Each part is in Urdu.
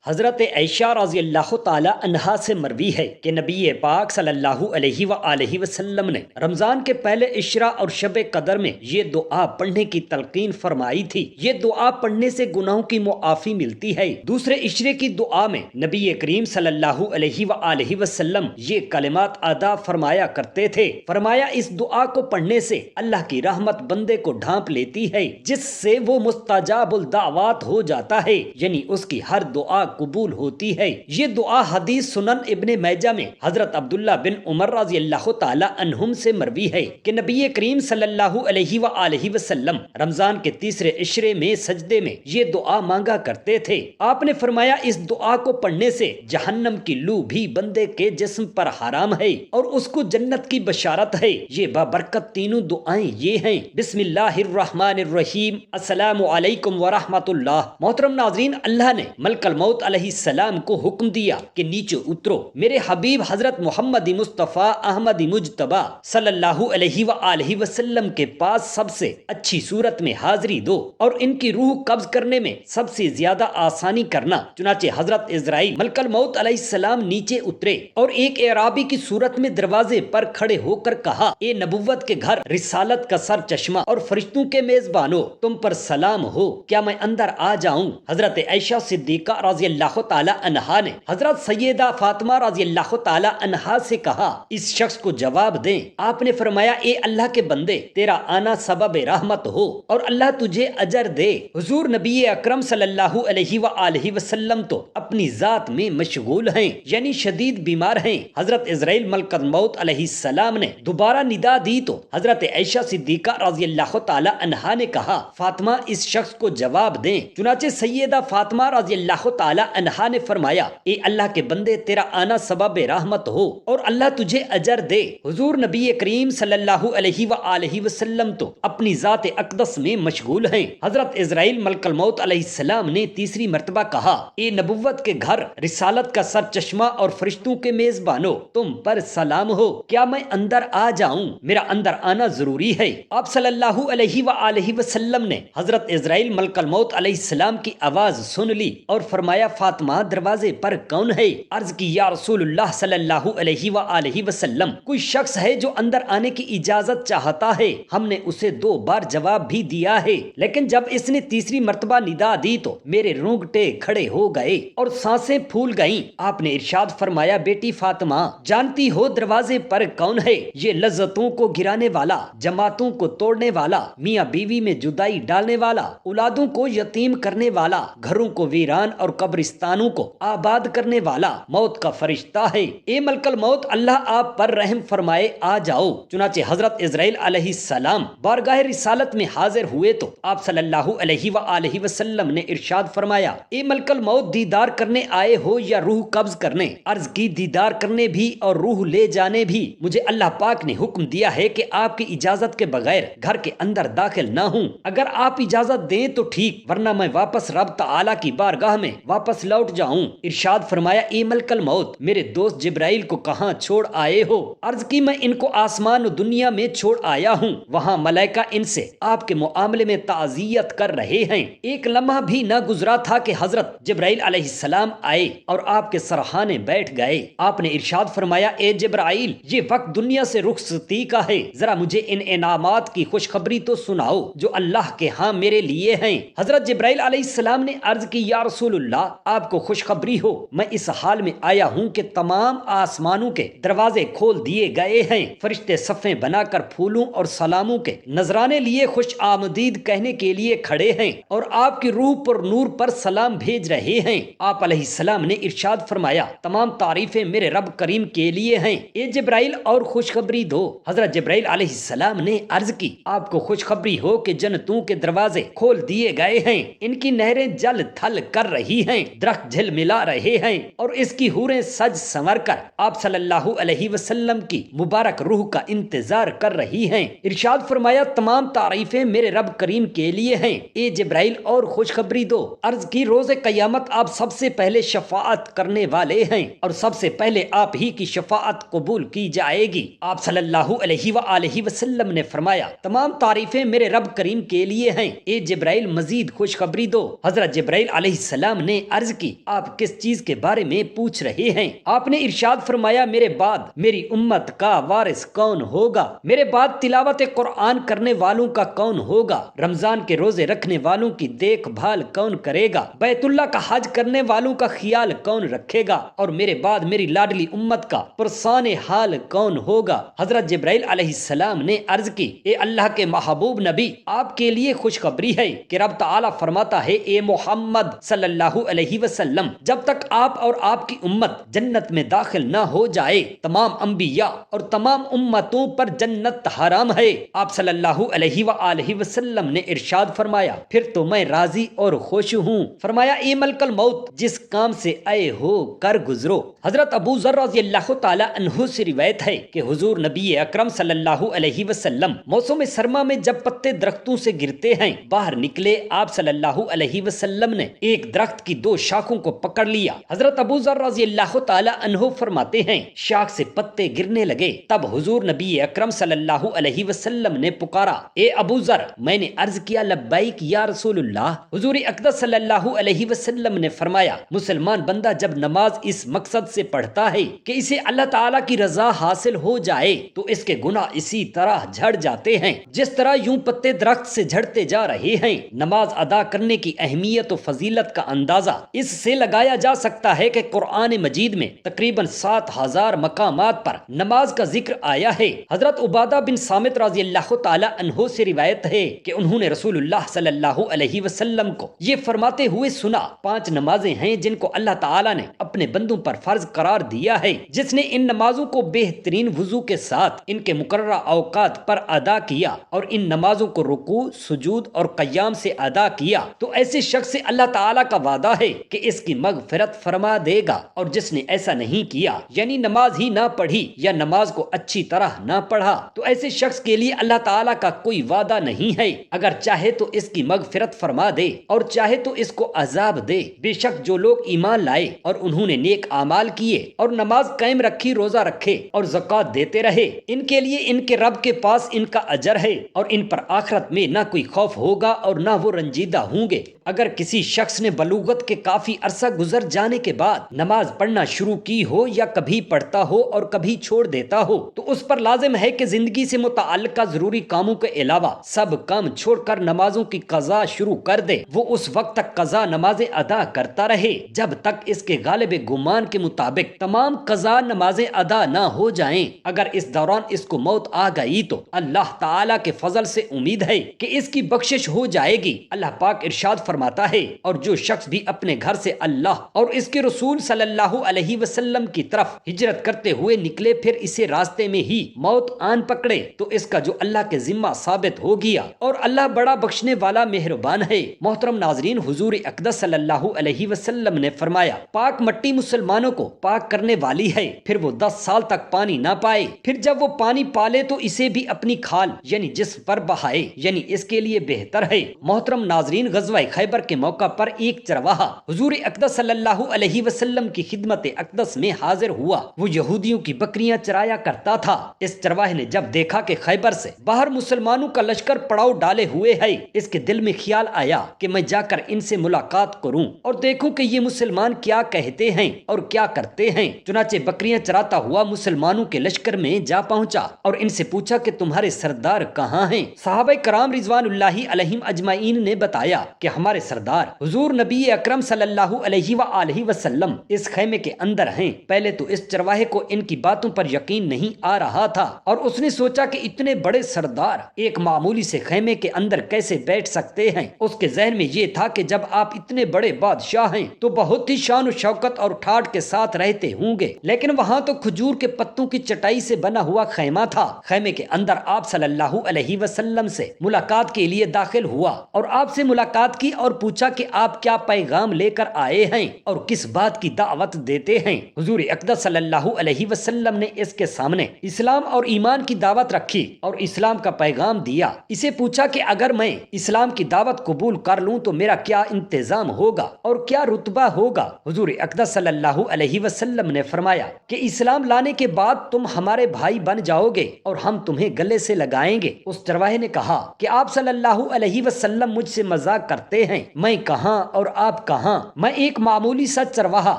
حضرت عائشہ رضی اللہ تعالی عنہا سے مروی ہے کہ نبی پاک صلی اللہ علیہ وآلہ وسلم نے رمضان کے پہلے عشرہ اور شب قدر میں یہ دعا پڑھنے کی تلقین فرمائی تھی۔ یہ دعا پڑھنے سے گناہوں کی معافی ملتی ہے۔ دوسرے عشرے کی دعا میں نبی کریم صلی اللہ علیہ وآلہ وسلم یہ کلمات ادا فرمایا کرتے تھے۔ فرمایا اس دعا کو پڑھنے سے اللہ کی رحمت بندے کو ڈھانپ لیتی ہے، جس سے وہ مستجاب الدعوات ہو جاتا ہے، یعنی اس کی ہر دعا قبول ہوتی ہے۔ یہ دعا حدیث سنن ابن ماجہ میں حضرت عبداللہ بن عمر رضی اللہ تعالی عنہم سے مروی ہے کہ نبی کریم صلی اللہ علیہ وآلہ وسلم رمضان کے تیسرے عشرے میں سجدے میں یہ دعا مانگا کرتے تھے۔ آپ نے فرمایا اس دعا کو پڑھنے سے جہنم کی لو بھی بندے کے جسم پر حرام ہے اور اس کو جنت کی بشارت ہے۔ یہ بابرکت تینوں دعائیں یہ ہیں: بسم اللہ الرحمن الرحیم، السلام علیکم ورحمۃ اللہ۔ محترم ناظرین، اللہ نے ملک الموت علیہ السلام کو حکم دیا کہ نیچے اترو، میرے حبیب حضرت محمد مصطفیٰ احمد مجتبی صلی اللہ علیہ وآلہ وسلم کے پاس سب سے اچھی صورت میں حاضری دو اور ان کی روح قبض کرنے میں سب سے زیادہ آسانی کرنا۔ چنانچہ حضرت عزرائیل ملک الموت علیہ السلام نیچے اترے اور ایک اعرابی کی صورت میں دروازے پر کھڑے ہو کر کہا: اے نبوت کے گھر، رسالت کا سر چشمہ اور فرشتوں کے میزبانو، تم پر سلام ہو، کیا میں اندر آ جاؤں؟ حضرت عائشہ صدیقہ رضی اللہ تعالی عنہا نے حضرت سیدہ فاطمہ رضی اللہ تعالی عنہا سے کہا: اس شخص کو جواب دیں۔ آپ نے فرمایا: اے اللہ کے بندے، تیرا آنا سبب رحمت ہو اور اللہ تجھے اجر دے۔ حضور نبی اکرم صلی اللہ علیہ وآلہ وسلم تو اپنی ذات میں مشغول ہیں، یعنی شدید بیمار ہیں۔ حضرت عزرائیل ملک الموت علیہ السلام نے دوبارہ ندا دی تو حضرت عائشہ صدیقہ رضی اللہ تعالی عنہا نے کہا: فاطمہ، اس شخص کو جواب دیں۔ چنانچہ سیدہ فاطمہ رضی اللہ تعالی عنہا نے فرمایا: اے اللہ کے بندے، تیرا آنا سبب رحمت ہو اور اللہ تجھے اجر دے۔ حضور نبی کریم صلی اللہ علیہ وآلہ وسلم تو اپنی ذات اقدس میں مشغول ہیں۔ حضرت عزرائیل ملک الموت علیہ السلام نے تیسری مرتبہ کہا: اے نبوت کے گھر، رسالت کا سر چشمہ اور فرشتوں کے میزبانو، تم پر سلام ہو، کیا میں اندر آ جاؤں؟ میرا اندر آنا ضروری ہے۔ آپ صلی اللہ علیہ وآلہ وسلم نے حضرت عزرائیل ملک الموت علیہ السلام کی آواز سن لی اور فرمایا: فاطمہ، دروازے پر کون ہے؟ عرض کی: یا رسول اللہ صلی اللہ علیہ وآلہ وسلم، کوئی شخص ہے جو اندر آنے کی اجازت چاہتا ہے۔ ہم نے اسے 2 بار جواب بھی دیا ہے، لیکن جب اس نے تیسری مرتبہ ندا دی تو میرے رونگٹے کھڑے ہو گئے اور سانسیں پھول گئیں۔ آپ نے ارشاد فرمایا: بیٹی فاطمہ، جانتی ہو دروازے پر کون ہے؟ یہ لذتوں کو گرانے والا، جماعتوں کو توڑنے والا، میاں بیوی میں جدائی ڈالنے والا، اولادوں کو یتیم کرنے والا، گھروں کو ویران اور قبرستانوں کو آباد کرنے والا موت کا فرشتہ ہے۔ اے ملک الموت، اللہ آپ پر رحم فرمائے، آ جاؤ۔ چنانچہ حضرت عزرائیل علیہ السلام بارگاہ رسالت میں حاضر ہوئے تو آپ صلی اللہ علیہ وآلہ وسلم نے ارشاد فرمایا: اے ملک الموت، دیدار کرنے آئے ہو یا روح قبض کرنے؟ عرض کی: دیدار کرنے بھی اور روح لے جانے بھی۔ مجھے اللہ پاک نے حکم دیا ہے کہ آپ کی اجازت کے بغیر گھر کے اندر داخل نہ ہوں۔ اگر آپ اجازت دیں تو ٹھیک، ورنہ میں واپس رب تعالی کی بارگاہ میں واپس لوٹ جاؤں۔ ارشاد فرمایا: اے ملک الموت، میرے دوست جبرائیل کو کہاں چھوڑ آئے ہو؟ عرض کی: میں ان کو آسمان و دنیا میں چھوڑ آیا ہوں، وہاں ملائکہ ان سے آپ کے معاملے میں تعزیت کر رہے ہیں۔ ایک لمحہ بھی نہ گزرا تھا کہ حضرت جبرائیل علیہ السلام آئے اور آپ کے سرحانے بیٹھ گئے۔ آپ نے ارشاد فرمایا: اے جبرائیل، یہ وقت دنیا سے رخصتی کا ہے، ذرا مجھے ان انعامات کی خوشخبری تو سناؤ جو اللہ کے ہاں میرے لیے ہیں۔ حضرت جبرائیل علیہ السلام نے عرض کی: یا رسول اللہ، آپ کو خوشخبری ہو، میں اس حال میں آیا ہوں کہ تمام آسمانوں کے دروازے کھول دیے گئے ہیں، فرشتے صفیں بنا کر پھولوں اور سلاموں کے نذرانے لیے خوش آمدید کہنے کے لیے کھڑے ہیں اور آپ کی روح پر نور پر سلام بھیج رہے ہیں۔ آپ علیہ السلام نے ارشاد فرمایا: تمام تعریفیں میرے رب کریم کے لیے ہیں، اے جبرائیل اور خوشخبری دو۔ حضرت جبرائیل علیہ السلام نے عرض کی: آپ کو خوشخبری ہو کہ جنتوں کے دروازے کھول دیے گئے ہیں، ان کی نہریں جل تھل کر رہی ہیں، درخت جھل ملا رہے ہیں اور اس کی حوریں سج سنور کر آپ صلی اللہ علیہ وسلم کی مبارک روح کا انتظار کر رہی ہیں۔ ارشاد فرمایا: تمام تعریفیں میرے رب کریم کے لیے ہیں، اے جبرائیل اور خوشخبری دو۔ عرض کی: روز قیامت آپ سب سے پہلے شفاعت کرنے والے ہیں اور سب سے پہلے آپ ہی کی شفاعت قبول کی جائے گی۔ آپ صلی اللہ علیہ وآلہ وسلم نے فرمایا: تمام تعریفیں میرے رب کریم کے لیے ہیں، اے جبرائیل مزید خوشخبری دو۔ حضرت جبرائیل علیہ السلام نے عرض کی آپ کس چیز کے بارے میں پوچھ رہے ہیں؟ آپ نے ارشاد فرمایا میرے بعد میری امت کا وارث کون ہوگا؟ میرے بعد تلاوت قرآن کرنے والوں کا کون ہوگا؟ رمضان کے روزے رکھنے والوں کی دیکھ بھال کون کرے گا؟ بیت اللہ کا حج کرنے والوں کا خیال کون رکھے گا؟ اور میرے بعد میری لاڈلی امت کا پرسان حال کون ہوگا؟ حضرت جبرائیل علیہ السلام نے عرض کی اے اللہ کے محبوب نبی، آپ کے لیے خوشخبری ہے کہ رب تعالیٰ فرماتا ہے اے محمد صلی اللہ علیہ وسلم، جب تک آپ اور آپ کی امت جنت میں داخل نہ ہو جائے تمام انبیاء اور تمام امتوں پر جنت حرام ہے۔ آپ صلی اللہ علیہ وآلہ وسلم نے ارشاد فرمایا پھر تو میں راضی اور خوش ہوں۔ فرمایا اے ملک الموت، جس کام سے آئے ہو کر گزرو۔ حضرت ابو ذر رضی اللہ تعالی عنہ سے روایت ہے کہ حضور نبی اکرم صلی اللہ علیہ وسلم موسم سرما میں جب پتے درختوں سے گرتے ہیں باہر نکلے، آپ صلی اللہ علیہ وسلم نے ایک درخت کی دو شاخوں کو پکڑ لیا۔ حضرت ابو ذر رضی اللہ تعالی عنہ فرماتے ہیں شاخ سے پتے گرنے لگے، تب حضور نبی اکرم صلی اللہ علیہ وسلم نے پکارا اے ابو ذر، میں نے عرض کیا لبیک یا رسول اللہ۔ حضور اقدس صلی اللہ علیہ وسلم نے فرمایا مسلمان بندہ جب نماز اس مقصد سے پڑھتا ہے کہ اسے اللہ تعالیٰ کی رضا حاصل ہو جائے تو اس کے گناہ اسی طرح جھڑ جاتے ہیں جس طرح یوں پتے درخت سے جھڑتے جا رہے ہیں۔ نماز ادا کرنے کی اہمیت و فضیلت کا اندازہ اس سے لگایا جا سکتا ہے کہ قرآن مجید میں تقریباً 7000 مقامات پر نماز کا ذکر آیا ہے۔ حضرت عبادہ بن صامت رضی اللہ تعالی عنہ سے روایت ہے کہ انہوں نے رسول اللہ صلی اللہ علیہ وسلم کو یہ فرماتے ہوئے سنا 5 نمازیں ہیں جن کو اللہ تعالیٰ نے اپنے بندوں پر فرض قرار دیا ہے، جس نے ان نمازوں کو بہترین وضو کے ساتھ ان کے مقررہ اوقات پر ادا کیا اور ان نمازوں کو رکوع، سجود اور قیام سے ادا کیا تو ایسے شخص سے اللہ تعالیٰ کا وعدہ ہے کہ اس کی مغفرت فرما دے گا، اور جس نے ایسا نہیں کیا یعنی نماز ہی نہ پڑھی یا نماز کو اچھی طرح نہ پڑھا تو ایسے شخص کے لیے اللہ تعالیٰ کا کوئی وعدہ نہیں ہے، اگر چاہے تو اس کی مغفرت فرما دے اور چاہے تو اس کو عذاب دے۔ بے شک جو لوگ ایمان لائے اور انہوں نے نیک اعمال کیے اور نماز قائم رکھی، روزہ رکھے اور زکوٰۃ دیتے رہے، ان کے لیے ان کے رب کے پاس ان کا اجر ہے اور ان پر آخرت میں نہ کوئی خوف ہوگا اور نہ وہ رنجیدہ ہوں گے۔ اگر کسی شخص نے بلوغت کے کافی عرصہ گزر جانے کے بعد نماز پڑھنا شروع کی ہو یا کبھی پڑھتا ہو اور کبھی چھوڑ دیتا ہو تو اس پر لازم ہے کہ زندگی سے متعلقہ ضروری کاموں کے علاوہ سب کام چھوڑ کر نمازوں کی قضا شروع کر دے۔ وہ اس وقت تک قضا نمازیں ادا کرتا رہے جب تک اس کے غالب گمان کے مطابق تمام قضا نمازیں ادا نہ ہو جائیں۔ اگر اس دوران اس کو موت آ گئی تو اللہ تعالیٰ کے فضل سے امید ہے کہ اس کی بخشش ہو جائے گی۔ اللہ پاک ارشاد فرماتا ہے اور جو شخص بھی اپنے گھر سے اللہ اور اس کے رسول صلی اللہ علیہ وسلم کی طرف ہجرت کرتے ہوئے نکلے پھر اسے راستے میں ہی موت آن پکڑے تو اس کا جو اللہ کے ذمہ ثابت ہو گیا، اور اللہ بڑا بخشنے والا مہربان ہے۔ محترم ناظرین، حضور اقدس صلی اللہ علیہ وسلم نے فرمایا پاک مٹی مسلمانوں کو پاک کرنے والی ہے، پھر وہ 10 سال تک پانی نہ پائے، پھر جب وہ پانی پالے تو اسے بھی اپنی کھال یعنی جسم پر بہائے، یعنی اس کے لیے بہتر ہے۔ محترم ناظرین، غزوہ خیبر کے موقع پر ایک چرواہا حضور اقدس صلی اللہ علیہ وسلم کی خدمت اقدس میں حاضر ہوا۔ وہ یہودیوں کی بکریاں چرایا کرتا تھا۔ اس چرواہے نے جب دیکھا کہ خیبر سے باہر مسلمانوں کا لشکر پڑاؤ ڈالے ہوئے ہے، اس کے دل میں خیال آیا کہ میں جا کر ان سے ملاقات کروں اور دیکھوں کہ یہ مسلمان کیا کہتے ہیں اور کیا کرتے ہیں۔ چنانچہ بکریاں چراتا ہوا مسلمانوں کے لشکر میں جا پہنچا اور ان سے پوچھا کہ تمہارے سردار کہاں ہیں؟ صحابہ کرام رضوان اللہ علیہم اجمعین نے بتایا کہ ہمارے سردار حضور نبی اکرم صلی اللہ علیہ وآلہ وسلم اس خیمے کے اندر ہیں۔ پہلے تو اس چرواہے کو ان کی باتوں پر یقین نہیں آ رہا تھا اور اس نے سوچا کہ اتنے بڑے سردار ایک معمولی سے خیمے کے اندر کیسے بیٹھ سکتے ہیں۔ اس کے ذہن میں یہ تھا کہ جب آپ اتنے بڑے بادشاہ ہیں تو بہت ہی شان و شوکت اور ٹھاٹ کے ساتھ رہتے ہوں گے، لیکن وہاں تو کھجور کے پتوں کی چٹائی سے بنا ہوا خیمہ تھا۔ خیمے کے اندر آپ صلی اللہ علیہ وسلم سے ملاقات کے لیے داخل ہوا اور آپ سے ملاقات کی اور پوچھا کہ آپ کیا پیغام لے کر آئے ہیں اور کس بات کی دعوت دیتے ہیں۔ حضور اقدس صلی اللہ علیہ وسلم نے اس کے سامنے اسلام اور ایمان کی دعوت رکھی اور اسلام کا پیغام دیا۔ اسے پوچھا کہ اگر میں اسلام کی دعوت قبول کر لوں تو میرا کیا انتظام ہوگا اور کیا رتبہ ہوگا؟ حضور اقدس صلی اللہ علیہ وسلم نے فرمایا کہ اسلام لانے کے بعد تم ہمارے بھائی بن جاؤ گے اور ہم تمہیں گلے سے لگائیں گے۔ اس چرواہے نے کہا کہ آپ صلی اللہ علیہ وسلم مجھ سے مذاق کرتے ہیں، میں کہاں اور آپ کہاں کہاں میں ایک معمولی سا چرواہا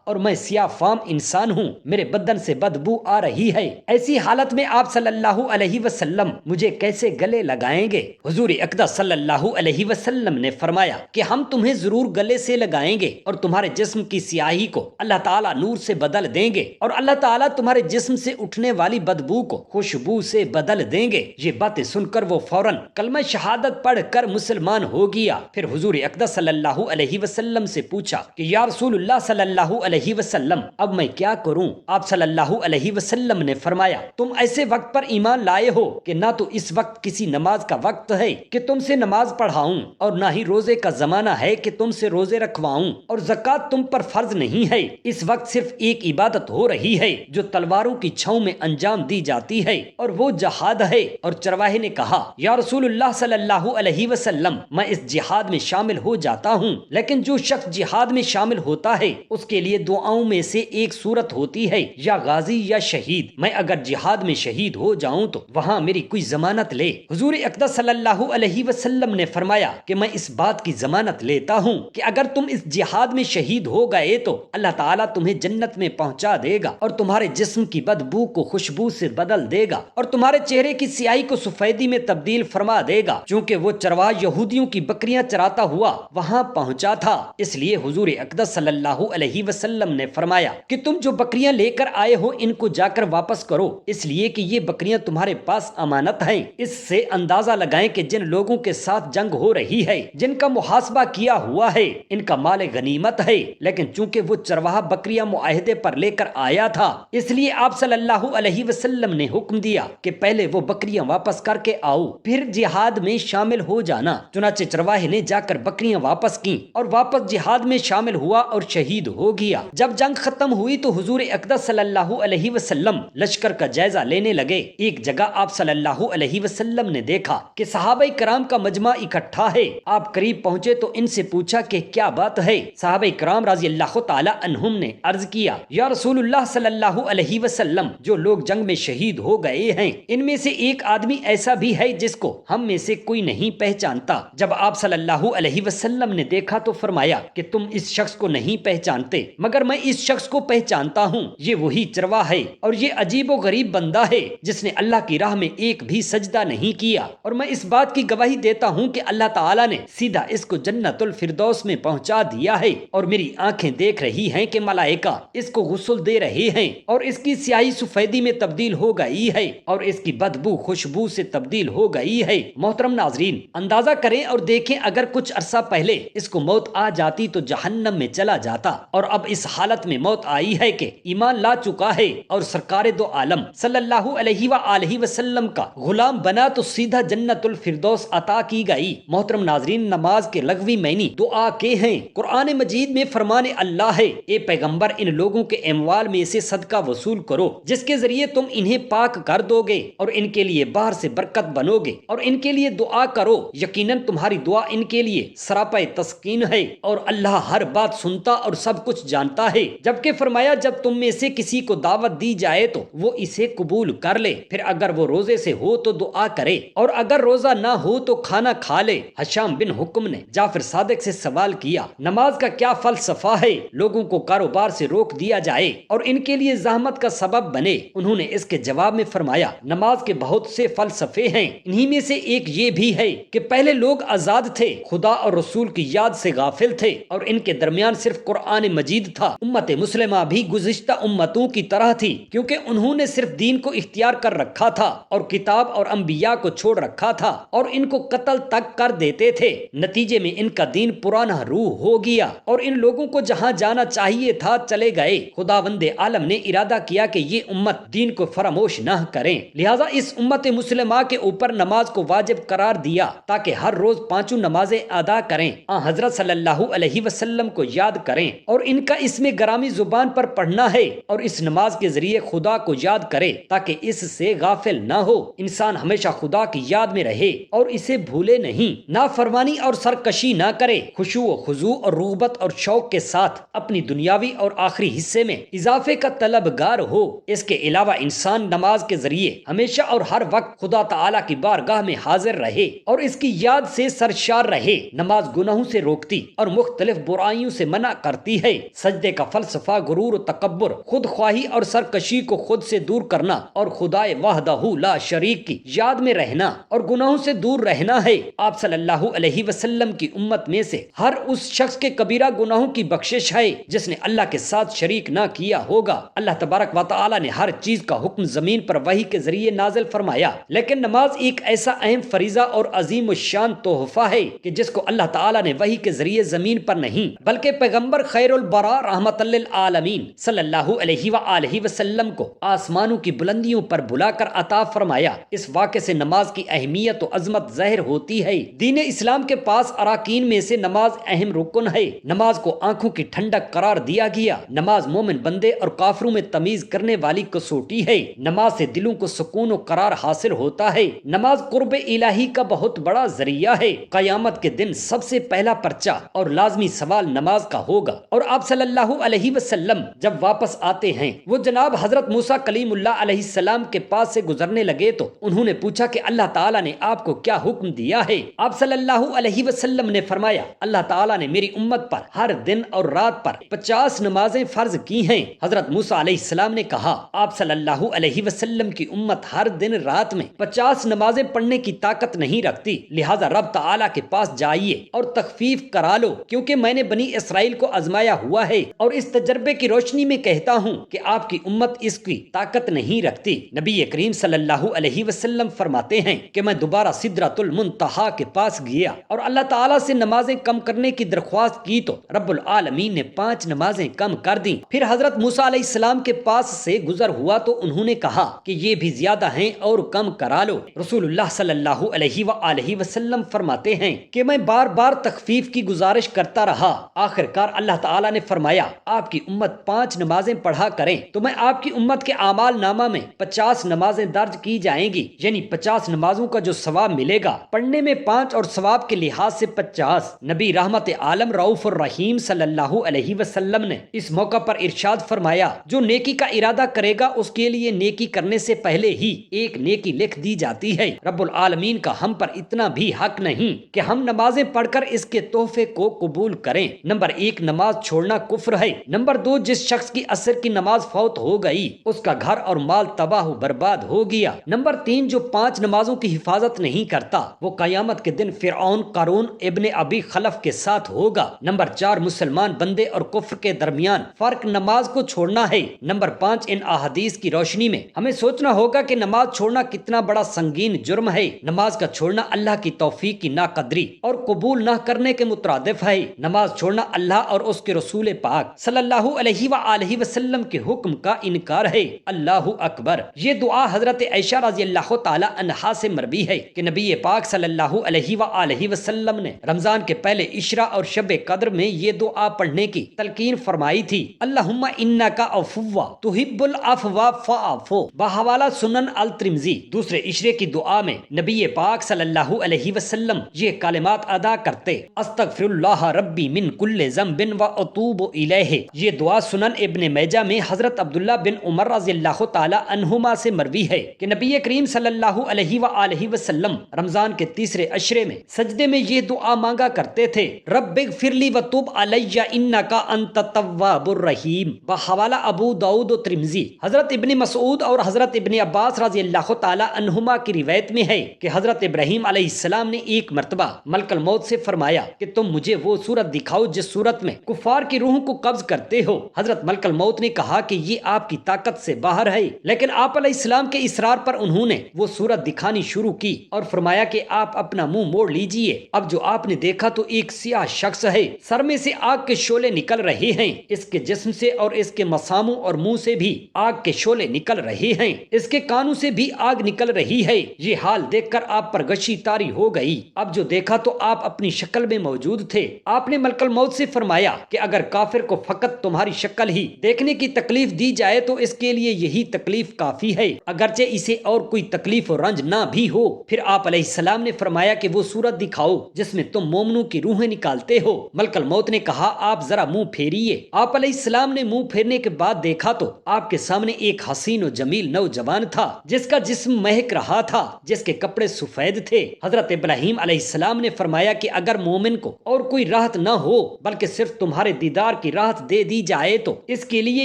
اور میں سیاہ فام انسان ہوں، میرے بدن سے بدبو آ رہی ہے، ایسی حالت میں آپ صلی اللہ علیہ وسلم مجھے کیسے گلے لگائیں گے؟ حضور اقدس صلی اللہ علیہ وسلم نے فرمایا کہ ہم تمہیں ضرور گلے سے لگائیں گے اور تمہارے جسم کی سیاہی کو اللہ تعالیٰ نور سے بدل دیں گے، اور اللہ تعالیٰ تمہارے جسم سے اٹھنے والی بدبو کو خوشبو سے بدل دیں گے۔ یہ باتیں سن کر وہ فوراً کلمہ شہادت پڑھ کر مسلمان ہو گیا۔ پھر حضور اقدس صلی اللہ علیہ وسلم سے پوچھا کہ یا رسول اللہ صلی اللہ علیہ وسلم اب میں کیا کروں؟ آپ صلی اللہ علیہ وسلم نے فرمایا تم ایسے وقت پر ایمان لائے ہو کہ نہ تو اس وقت کسی نماز کا وقت ہے کہ تم سے نماز پڑھاؤں، اور نہ ہی روزے کا زمانہ ہے کہ تم سے روزے رکھواؤں، اور زکوٰۃ تم پر فرض نہیں ہے۔ اس وقت صرف ایک عبادت ہو رہی ہے جو تلواروں کی چھاؤں میں انجام دی جاتی ہے، اور وہ جہاد ہے۔ اور چرواہے نے کہا یا رسول اللہ صلی اللہ علیہ وسلم میں اس جہاد میں شامل ہو جاتا ہوں، لیکن جو شخص جہاد میں شامل ہوتا ہے اس کے لیے دعاؤں میں سے ایک صورت ہوتی ہے یا غازی یا شہید، میں اگر جہاد میں شہید ہو جاؤں تو وہاں میری کوئی ضمانت لے؟ حضور اقدس صلی اللہ علیہ وسلم نے فرمایا کہ میں اس بات کی ضمانت لیتا ہوں کہ اگر تم اس جہاد میں شہید ہو گئے تو اللہ تعالیٰ تمہیں جنت میں پہنچا دے گا، اور تمہارے جسم کی بدبو کو خوشبو سے بدل دے گا، اور تمہارے چہرے کی سیاہی کو سفیدی میں تبدیل فرما دے گا۔ چونکہ وہ چرواہ یہودیوں کی بکریاں چراتا ہوا وہاں پہنچا تھا، اس لیے حضور اقدس صلی اللہ علیہ وسلم نے فرمایا کہ تم جو بکریاں لے کر آئے ہو ان کو جا کر واپس کرو، اس لیے کہ یہ بکریاں تمہارے پاس امانت ہیں۔ اس سے اندازہ لگائیں کہ جن لوگوں کے ساتھ جنگ ہو رہی ہے، جن کا محاسبہ کیا ہوا ہے، ان کا مال غنیمت ہے، لیکن چونکہ وہ چرواہا بکریاں معاہدے پر لے کر آیا تھا، اس لیے آپ صلی اللہ علیہ وسلم نے حکم دیا کہ پہلے وہ بکریاں واپس کر کے آؤ، پھر جہاد میں شامل ہو جانا۔ چنانچہ چرواہے نے جا کر بکریاں واپس کی اور واپس جہاد میں شامل ہوا اور شہید ہو گیا۔ جب جنگ ختم ہوئی تو حضور اقدس صلی اللہ علیہ وسلم لشکر کا جائزہ لینے لگے۔ ایک جگہ آپ صلی اللہ علیہ وسلم نے دیکھا کہ صحابہ کرام کا مجمع اکٹھا ہے۔ آپ قریب پہنچے تو ان سے پوچھا کہ کیا بات ہے؟ صحابہ کرام رضی اللہ تعالی عنہم نے عرض کیا یا رسول اللہ صلی اللہ علیہ وسلم جو لوگ جنگ میں شہید ہو گئے ہیں ان میں سے ایک آدمی ایسا بھی ہے جس کو ہم میں سے کوئی نہیں پہچانتا۔ جب آپ صلی اللہ علیہ وسلم نے دیکھا تو فرمایا کہ تم اس شخص کو نہیں پہچانتے، مگر میں اس شخص کو پہچانتا ہوں، یہ وہی چرواہ ہے، اور یہ عجیب و غریب بندہ ہے جس نے اللہ کی راہ میں ایک بھی سجدہ نہیں کیا، اور میں اس بات کی گواہی دیتا ہوں کہ اللہ تعالیٰ نے سیدھا اس کو جنت الفردوس میں پہنچا دیا ہے، اور میری آنکھیں دیکھ رہی ہیں کہ ملائکہ اس کو غسل دے رہے ہیں، اور اس کی سیاہی سفیدی میں تبدیل ہو گئی ہے، اور اس کی بدبو خوشبو سے تبدیل ہو گئی ہے۔ محترم ناظرین، اندازہ کریں اور دیکھیں اگر کچھ عرصہ پہلے اس کو موت آ جاتی تو جہنم میں چلا جاتا، اور اب اس حالت میں موت آئی ہے کہ ایمان لا چکا ہے اور سرکار دو عالم صلی اللہ علیہ وآلہ وسلم کا غلام بنا تو سیدھا جنت الفردوس عطا کی گئی۔ محترم ناظرین، نماز کے لغوی معنی دعا کے ہیں۔ قرآن مجید میں فرمان اللہ ہے اے پیغمبر ان لوگوں کے اموال میں سے صدقہ وصول کرو جس کے ذریعے تم انہیں پاک کر دو گے اور ان کے لیے باہر سے برکت بنو گے، اور ان کے لیے دعا کرو، یقیناً تمہاری دعا ان کے لیے سراپا تسکین ہے، اور اللہ ہر بات سنتا اور سب کچھ جانتا ہے۔ جبکہ فرمایا جب تم میں سے کسی کو دعوت دی جائے تو وہ اسے قبول کر لے، پھر اگر وہ روزے سے ہو تو دعا کرے، اور اگر روزہ نہ ہو تو کھانا کھا لے۔ حشام بن حکم نے جعفر صادق سے سوال کیا نماز کا کیا فلسفہ ہے؟ لوگوں کو کاروبار سے روک دیا جائے اور ان کے لیے زحمت کا سبب بنے؟ انہوں نے اس کے جواب میں فرمایا نماز کے بہت سے فلسفے ہیں، انہی میں سے ایک یہ بھی ہے کہ پہلے لوگ آزاد تھے، خدا اور رسول کی یاد سے غافل تھے، اور ان کے درمیان صرف قرآن مجید تھا۔ امت مسلمہ بھی گزشتہ امتوں کی طرح تھی، کیونکہ انہوں نے صرف دین کو اختیار کر رکھا تھا اور کتاب اور انبیاء کو چھوڑ رکھا تھا، اور ان کو قتل تک کر دیتے تھے۔ نتیجے میں ان کا دین پرانا روح ہو گیا اور ان لوگوں کو جہاں جانا چاہیے تھا چلے گئے۔ خداوند عالم نے ارادہ کیا کہ یہ امت دین کو فراموش نہ کریں، لہذا اس امت مسلمہ کے اوپر نماز کو واجب قرار دیا تاکہ ہر روز 5 نمازیں ادا کریں، حضرت صلی اللہ علیہ وسلم کو یاد کریں، اور ان کا اس میں گرامی زبان پر پڑھنا ہے، اور اس نماز کے ذریعے خدا کو یاد کرے تاکہ اس سے غافل نہ ہو۔ انسان ہمیشہ خدا کی یاد میں رہے اور اسے بھولے نہیں، نافرمانی اور سرکشی نہ کرے، خشوع و خضوع اور رغبت اور شوق کے ساتھ اپنی دنیاوی اور آخری حصے میں اضافے کا طلبگار ہو۔ اس کے علاوہ انسان نماز کے ذریعے ہمیشہ اور ہر وقت خدا تعالی کی بارگاہ میں حاضر رہے اور اس کی یاد سے سرشار رہے۔ نماز گناہوں سے روکتی اور مختلف مختلف برائیوں سے منع کرتی ہے۔ سجدے کا فلسفہ غرور و تکبر، خود خواہی اور سرکشی کو خود سے دور کرنا اور خدائے وحدہ لا شریک کی یاد میں رہنا اور گناہوں سے دور رہنا ہے۔ آپ صلی اللہ علیہ وسلم کی امت میں سے ہر اس شخص کے کبیرہ گناہوں کی بخشش ہے جس نے اللہ کے ساتھ شریک نہ کیا ہوگا۔ اللہ تبارک و تعالی نے ہر چیز کا حکم زمین پر وحی کے ذریعے نازل فرمایا، لیکن نماز ایک ایسا اہم فریضہ اور عظیم الشان تحفہ ہے کہ جس کو اللہ تعالی نے وحی کے ذریعے زمین پر نہیں بلکہ پیغمبر خیر البراء رحمت للعالمین صلی اللہ علیہ وآلہ وسلم کو آسمانوں کی بلندیوں پر بلا کر عطا فرمایا۔ اس واقعے سے نماز کی اہمیت و عظمت ظاہر ہوتی ہے۔ دین اسلام کے پاس اراکین میں سے نماز اہم رکن ہے۔ نماز کو آنکھوں کی ٹھنڈک قرار دیا گیا۔ نماز مومن بندے اور کافروں میں تمیز کرنے والی کسوٹی ہے۔ نماز سے دلوں کو سکون و قرار حاصل ہوتا ہے۔ نماز قرب الہی کا بہت بڑا ذریعہ ہے۔ قیامت کے دن سب سے پہلا پرچہ اور لازمی سوال نماز کا ہوگا، اور آپ صلی اللہ علیہ وسلم جب واپس آتے ہیں وہ جناب حضرت موسیٰ کلیم اللہ علیہ السلام کے پاس سے گزرنے لگے تو انہوں نے پوچھا کہ اللہ تعالیٰ نے آپ کو کیا حکم دیا ہے؟ آپ صلی اللہ علیہ وسلم نے فرمایا، اللہ تعالیٰ نے میری امت پر ہر دن اور رات پر 50 نمازیں فرض کی ہیں۔ حضرت موسیٰ علیہ السلام نے کہا، آپ صلی اللہ علیہ وسلم کی امت ہر دن رات میں 50 نمازیں پڑھنے کی طاقت نہیں رکھتی، لہذا رب تعالیٰ کے پاس جائیے اور تخفیف کرا لو، کیونکہ میں نے بنی اسرائیل کو آزمایا ہوا ہے اور اس تجربے کی روشنی میں کہتا ہوں کہ آپ کی امت اس کی طاقت نہیں رکھتی۔ نبی کریم صلی اللہ علیہ وسلم فرماتے ہیں کہ میں دوبارہ سدرۃ المنتہا کے پاس گیا اور اللہ تعالیٰ سے نمازیں کم کرنے کی درخواست کی تو رب العالمین نے 5 نمازیں کم کر دیں۔ پھر حضرت موسیٰ علیہ السلام کے پاس سے گزر ہوا تو انہوں نے کہا کہ یہ بھی زیادہ ہیں اور کم کرا لو۔ رسول اللہ صلی اللہ علیہ وآلہ وسلم فرماتے ہیں کہ میں بار بار تخفیف کی گزارش کرتا رہا، آخر کار اللہ تعالیٰ نے فرمایا آپ کی امت 5 نمازیں پڑھا کریں تو میں آپ کی امت کے اعمال نامہ میں 50 نمازیں درج کی جائیں گی، یعنی 50 نمازوں کا جو ثواب ملے گا پڑھنے میں 5 اور ثواب کے لحاظ سے 50۔ نبی رحمت عالم رؤوف الرحیم صلی اللہ علیہ وسلم نے اس موقع پر ارشاد فرمایا، جو نیکی کا ارادہ کرے گا اس کے لیے نیکی کرنے سے پہلے ہی ایک نیکی لکھ دی جاتی ہے۔ رب العالمین کا ہم پر اتنا بھی حق نہیں کہ ہم نمازیں پڑھ کر اس کے تحفے کو قبول کریں۔ نمبر 1، نماز چھوڑنا کفر ہے۔ نمبر 2، جس شخص کی عصر کی نماز فوت ہو گئی اس کا گھر اور مال تباہ و برباد ہو گیا۔ نمبر 3، جو 5 نمازوں کی حفاظت نہیں کرتا وہ قیامت کے دن فرعون قارون ابن ابی خلف کے ساتھ ہوگا۔ نمبر 4، مسلمان بندے اور کفر کے درمیان فرق نماز کو چھوڑنا ہے۔ نمبر 5، ان احادیث کی روشنی میں ہمیں سوچنا ہوگا کہ نماز چھوڑنا کتنا بڑا سنگین جرم ہے۔ نماز کا چھوڑنا اللہ کی توفیق کی ناقدری اور قبول نہ کرنے کے مترادف ہے۔ نماز چھوڑنا اللہ اور اس کے رسول پاک صلی اللہ علیہ وآلہ وسلم کے حکم کا انکار ہے۔ اللہ اکبر۔ یہ دعا حضرت عائشہ رضی اللہ تعالی عنہا سے مروی ہے کہ نبی پاک صلی اللہ علیہ وآلہ وسلم نے رمضان کے پہلے عشرہ اور شب قدر میں یہ دعا پڑھنے کی تلقین فرمائی تھی، اللہم انک عفو تحب العفو فاعف، بحوالہ سنن الترمذی۔ دوسرے عشرے کی دعا میں نبی پاک صلی اللہ علیہ وسلم یہ کلمات ادا کرتے، استغفر اللہ ربی من کل ذنب واتوب الیہ۔ یہ دعا سنن ابن ماجہ میں حضرت عبداللہ بن عمر رضی اللہ تعالی عنہما سے مروی ہے کہ نبی کریم صلی اللہ علیہ وآلہ وسلم رمضان کے تیسرے عشرے میں سجدے میں یہ دعا مانگا کرتے تھے، رب اغفر لی وتب علی انک انت التواب الرحیم، بحوالہ ابو داؤد و ترمذی۔ حضرت ابن مسعود اور حضرت ابن عباس رضی اللہ تعالی عنہما کی روایت میں ہے کہ حضرت ابراہیم علیہ السلام نے ایک مرتبہ ملک الموت سے فرمایا کہ تم مجھے وہ صورت دکھاؤ جس صورت میں کفار کی روحوں کو قبض کرتے ہو۔ حضرت ملک الموت نے کہا کہ یہ آپ کی طاقت سے باہر ہے، لیکن آپ علیہ السلام کے اصرار پر انہوں نے وہ صورت دکھانی شروع کی اور فرمایا کہ آپ اپنا منہ موڑ لیجئے۔ اب جو آپ نے دیکھا تو ایک سیاہ شخص ہے، سر میں سے آگ کے شعلے نکل رہے ہیں، اس کے جسم سے اور اس کے مساموں اور منہ سے بھی آگ کے شعلے نکل رہے ہیں، اس کے کانوں سے بھی آگ نکل رہی ہے۔ یہ حال دیکھ کر آپ پر غشی طاری ہو گئی۔ اب جو دیکھا تو آپ اپنی شکل میں موجود تھے۔ آپ نے ملک الموت سے فرمایا کہ اگر کافر کو فقط تمہاری شکل ہی دیکھنے کی تکلیف دی جائے تو اس کے لیے یہی تکلیف کافی ہے، اگرچہ اسے اور کوئی تکلیف و رنج نہ بھی ہو۔ پھر آپ علیہ السلام نے فرمایا کہ وہ صورت دکھاؤ جس میں تم مومنوں کی روحیں نکالتے ہو۔ ملک الموت نے کہا آپ ذرا منہ پھیریے۔ آپ علیہ السلام نے منہ پھیرنے کے بعد دیکھا تو آپ کے سامنے ایک حسین و جمیل نوجوان تھا جس کا جسم مہک رہا تھا، جس کے کپڑے سفید تھے۔ حضرت ابراہیم علیہ السلام نے فرمایا کہ اگر مومن کو اور کوئی راہ راحت نہ ہو بلکہ صرف تمہارے دیدار کی راحت دے دی جائے تو اس کے لیے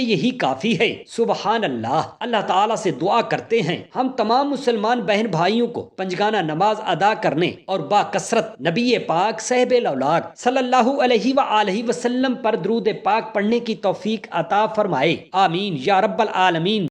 یہی کافی ہے۔ سبحان اللہ۔ اللہ تعالیٰ سے دعا کرتے ہیں ہم تمام مسلمان بہن بھائیوں کو پنجگانہ نماز ادا کرنے اور باکثرت نبی پاک صاحب الاولاق صلی اللہ علیہ وآلہ وسلم پر درود پاک پڑھنے کی توفیق عطا فرمائے، آمین یا رب العالمین۔